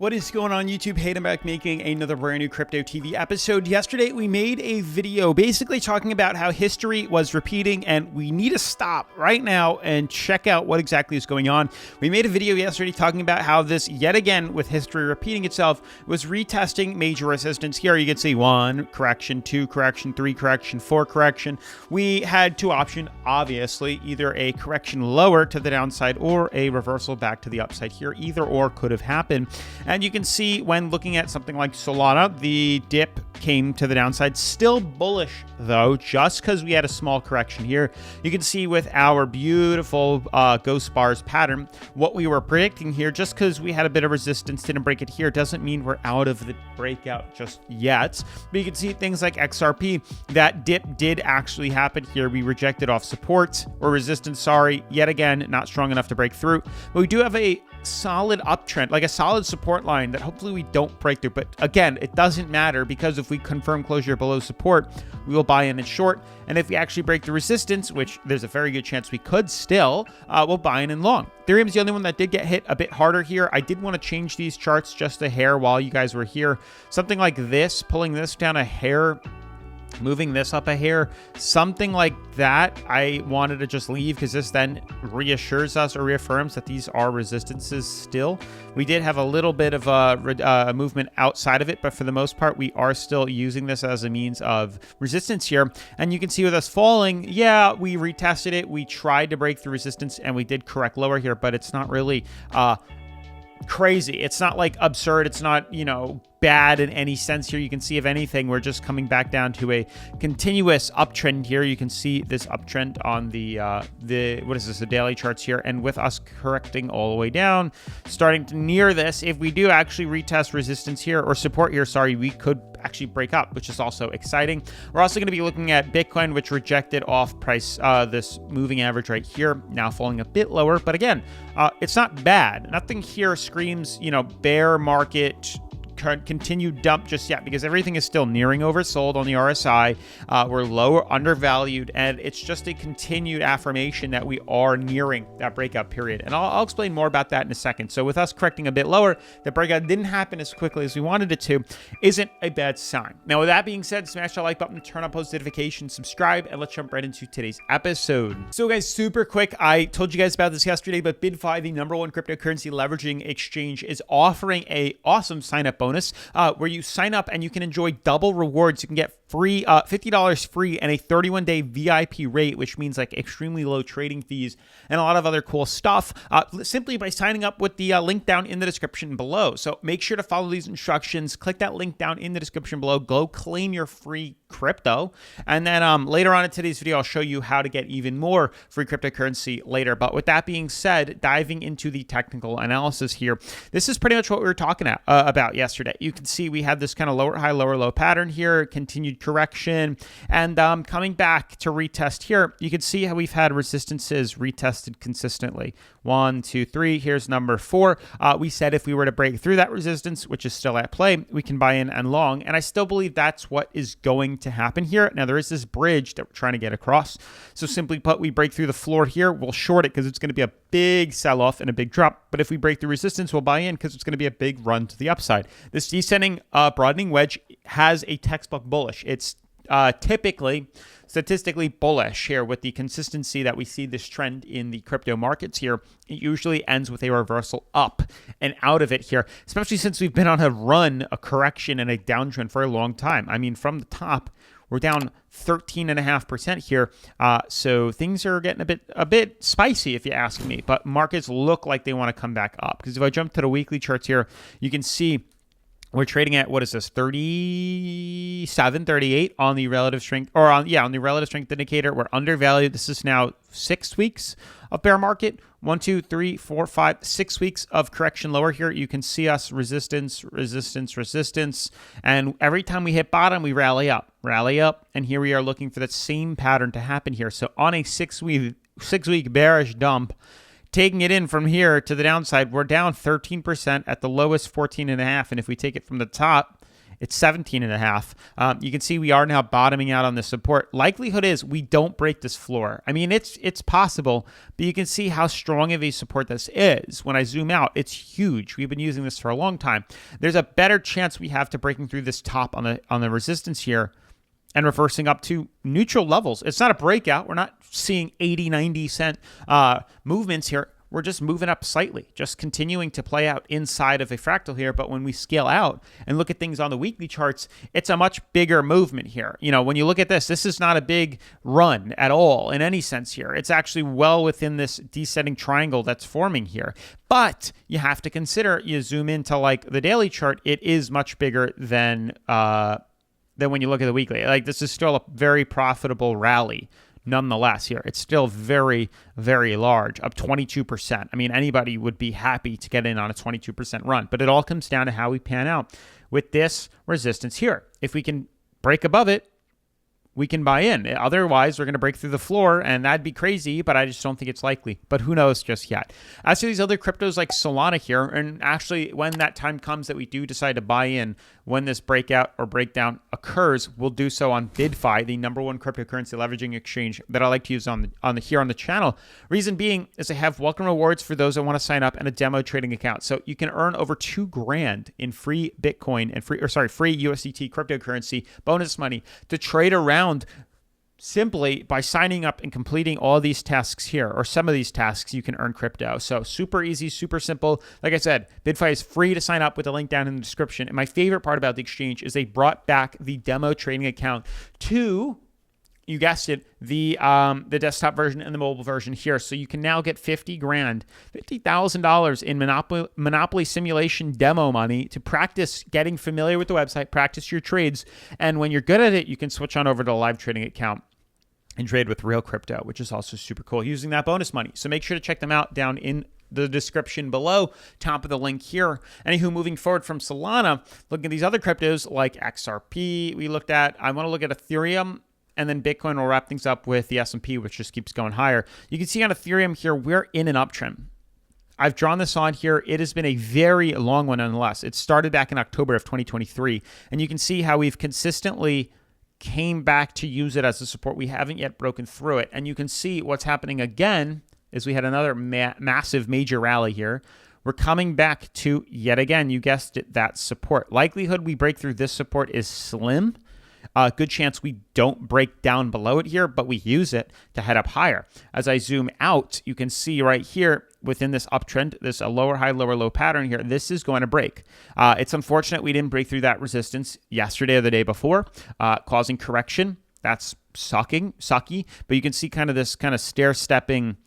What is going on YouTube? Hayden back making another brand new Crypto TV episode. Yesterday we made a video basically talking about how history was repeating and we need to stop right now and check out what exactly is going on. We made a video yesterday talking about how this, yet again with history repeating itself, was retesting major resistance. Here you can see 1 correction, 2 correction, 3 correction, 4 correction. We had two options, obviously, either a correction lower to the downside or a reversal back to the upside here. Either or could have happened. And you can see when looking at something like Solana, the dip came to the downside. Still bullish though, just because we had a small correction here. You can see with our beautiful ghost bars pattern, what we were predicting here, just because we had a bit of resistance, didn't break it here, doesn't mean we're out of the breakout just yet. But you can see things like XRP, that dip did actually happen here. We rejected off support or resistance, sorry, yet again, not strong enough to break through. But we do have a solid uptrend, like a solid support line that hopefully we don't break through. But again, it doesn't matter because if we confirm closure below support, we will buy in and short. And if we actually break the resistance, which there's a very good chance we could still, we'll buy in and long. Ethereum is the only one that did get hit a bit harder here. I did want to change these charts just a hair while you guys were here. Something like this, pulling this down a hair, moving this up a hair, something like that, I wanted to just leave because this then reassures us or reaffirms that these are resistances still. We did have a little bit of a movement outside of it, but for the most part, we are still using this as a means of resistance here. And you can see with us falling, yeah, we retested it. We tried to break the resistance and we did correct lower here, but it's not really crazy. It's not like absurd. It's not, you know, bad in any sense here. You can see, if anything, we're just coming back down to a continuous uptrend here. You can see this uptrend on the what is this, the daily charts here, and with us correcting all the way down, starting to near this. If we do actually retest resistance here or support here, sorry, we could actually break up, which is also exciting. We're also going to be looking at Bitcoin, which rejected off price this moving average right here, now falling a bit lower. But again, it's not bad. Nothing here screams, you know, bear market continued dump just yet, because everything is still nearing oversold on the RSI. We're lower, undervalued, and it's just a continued affirmation that we are nearing that breakout period. And I'll explain more about that in a second. So with us correcting a bit lower, the breakout didn't happen as quickly as we wanted it to, isn't a bad sign. Now, with that being said, smash that like button, turn on post notifications, subscribe, and let's jump right into today's episode. So guys, super quick, I told you guys about this yesterday, but BYDFI, the #1 cryptocurrency leveraging exchange, is offering a awesome sign-up bonus where you sign up and you can enjoy double rewards. You can get free $50 free and a 31-day VIP rate, which means like extremely low trading fees and a lot of other cool stuff simply by signing up with the link down in the description below. So make sure to follow these instructions. Click that link down in the description below. Go claim your free crypto. And then later on in today's video, I'll show you how to get even more free cryptocurrency later. But with that being said, diving into the technical analysis here, this is pretty much what we were talking about yesterday. You can see we had this kind of lower high, lower low pattern here, continued correction, and coming back to retest here, you can see how we've had resistances retested consistently. 1, 2, 3. Here's number 4. We said if we were to break through that resistance, which is still at play, we can buy in and long. And I still believe that's what is going to happen here. Now, there is this bridge that we're trying to get across. So simply put, we break through the floor here, we'll short it because it's going to be a big sell-off and a big drop. But if we break through resistance, we'll buy in because it's going to be a big run to the upside. This descending broadening wedge has a textbook bullish. It's typically statistically bullish here with the consistency that we see this trend in the crypto markets here. It usually ends with a reversal up and out of it here, especially since we've been on a run, a correction, and a downtrend for a long time. I mean, from the top, we're down 13.5% here. So things are getting a bit spicy, if you ask me. But markets look like they want to come back up. Because if I jump to the weekly charts here, you can see we're trading at, what is this, 37, 38 on the relative strength, or on the relative strength indicator. We're undervalued. This is now 6 weeks of bear market. 1, 2, 3, 4, 5, 6 weeks of correction lower here. You can see us resistance, resistance, resistance. And every time we hit bottom, we rally up. And here we are looking for that same pattern to happen here. So on a 6 week bearish dump, taking it in from here to the downside, we're down 13% at the lowest 14.5. And if we take it from the top, It's 17.5. You can see we are now bottoming out on the support. Likelihood is we don't break this floor. I mean, it's possible, but you can see how strong of a support this is. When I zoom out, it's huge. We've been using this for a long time. There's a better chance we have to breaking through this top on the resistance here and reversing up to neutral levels. It's not a breakout. We're not seeing 80, 90 cent movements here. We're just moving up slightly, just continuing to play out inside of a fractal here. But when we scale out and look at things on the weekly charts, it's a much bigger movement here. You know, when you look at this is not a big run at all in any sense here. It's actually well within this descending triangle that's forming here. But you have to consider, you zoom into like the daily chart, it is much bigger than when you look at the weekly. Like, this is still a very profitable rally. Nonetheless, here, it's still very, very large, up 22%. I mean, anybody would be happy to get in on a 22% run, but it all comes down to how we pan out with this resistance here. If we can break above it, we can buy in. Otherwise, we're going to break through the floor, and that'd be crazy, but I just don't think it's likely. But who knows just yet. As for these other cryptos like Solana here, and actually when that time comes that we do decide to buy in, when this breakout or breakdown occurs, we'll do so on BYDFI, the #1 cryptocurrency leveraging exchange that I like to use on the channel. Reason being is they have welcome rewards for those that want to sign up and a demo trading account. So you can earn over $2,000 in free Bitcoin and free USDT cryptocurrency bonus money to trade around simply by signing up and completing all these tasks here, or some of these tasks. You can earn crypto. So super easy, super simple. Like I said, BYDFI is free to sign up with the link down in the description. And my favorite part about the exchange is they brought back the demo trading account to, you guessed it, the desktop version and the mobile version here. So you can now get $50,000 in Monopoly simulation demo money to practice getting familiar with the website, practice your trades. And when you're good at it, you can switch on over to a live trading account and trade with real crypto, which is also super cool using that bonus money. So make sure to check them out down in the description below, top of the link here. Anywho, moving forward from Solana, looking at these other cryptos like XRP we looked at. I want to look at Ethereum, and then Bitcoin will wrap things up with the S&P, which just keeps going higher. You can see on Ethereum here, we're in an uptrend. I've drawn this on here. It has been a very long one nonetheless. It started back in October of 2023, and you can see how we've consistently came back to use it as a support. We haven't yet broken through it, and you can see what's happening again is we had another massive major rally here. We're coming back to, yet again, you guessed it, that support. Likelihood we break through this support is slim. Good chance we don't break down below it here, but we use it to head up higher. As I zoom out, you can see right here within this uptrend, this a lower high, lower low pattern here, this is going to break. It's unfortunate we didn't break through that resistance yesterday or the day before, causing correction. That's sucky, but you can see kind of this kind of stair-stepping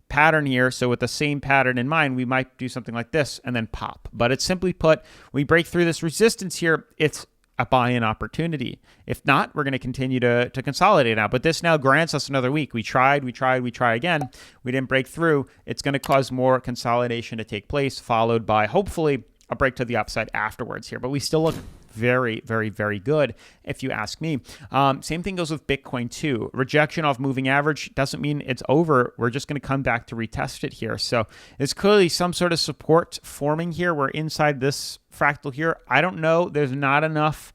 pattern here. So with the same pattern in mind, we might do something like this and then pop. But it's simply put, we break through this resistance here, it's a buy-in opportunity. If not, we're going to continue to consolidate now. But this now grants us another week. We try again. We didn't break through. It's going to cause more consolidation to take place, followed by hopefully a break to the upside afterwards here. But we still look very, very, very good, if you ask me. Same thing goes with Bitcoin too. Rejection off moving average doesn't mean it's over. We're just going to come back to retest it here. So it's clearly some sort of support forming here. We're inside this fractal here. I don't know. There's not enough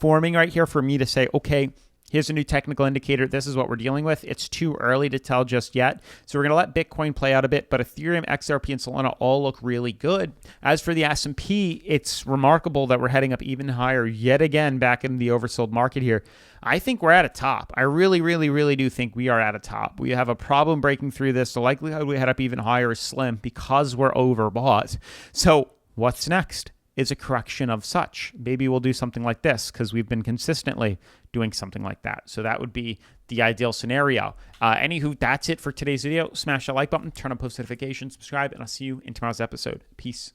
forming right here for me to say, okay, here's a new technical indicator. This is what we're dealing with. It's too early to tell just yet. So we're going to let Bitcoin play out a bit, but Ethereum, XRP, and Solana all look really good. As for the S&P, it's remarkable that we're heading up even higher yet again back in the oversold market here. I think we're at a top. I really, really, really do think we are at a top. We have a problem breaking through this. The likelihood we head up even higher is slim because we're overbought. So what's next? Is a correction of such. Maybe we'll do something like this because we've been consistently doing something like that. So that would be the ideal scenario. Anywho, that's it for today's video. Smash the like button, turn on post notifications, subscribe, and I'll see you in tomorrow's episode. Peace.